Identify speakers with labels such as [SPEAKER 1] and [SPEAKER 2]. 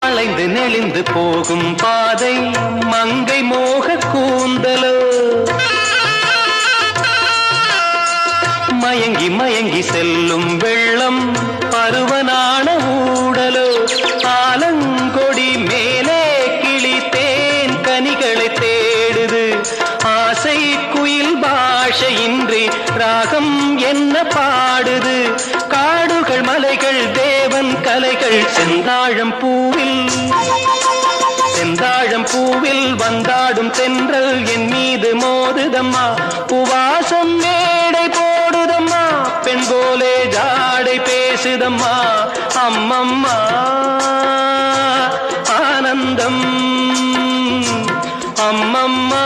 [SPEAKER 1] அலைந்து நெளிந்து போகும் பாதை மங்கை மோக கூந்தலோ மயங்கி மயங்கி செல்லும் வெள்ளம் பருவனான ஊடலோ ஆலங்கொடி மேலே கிளி தேன் கனிகளை தேடுது ஆசை குயில் பாஷையின்றி ராகம் என்ன பாடுது காடுகள் மலைகள் தேவன் கலைகள் செந்தாழம் பூவில் வந்தாடும் தென்றல் என் மீது மோதுதம்மா உவாசம் மேடை போடுதம்மா பெண் போலே ஜாடை பேசுதம்மா அம்மம்மா ஆனந்தம் அம்மம்மா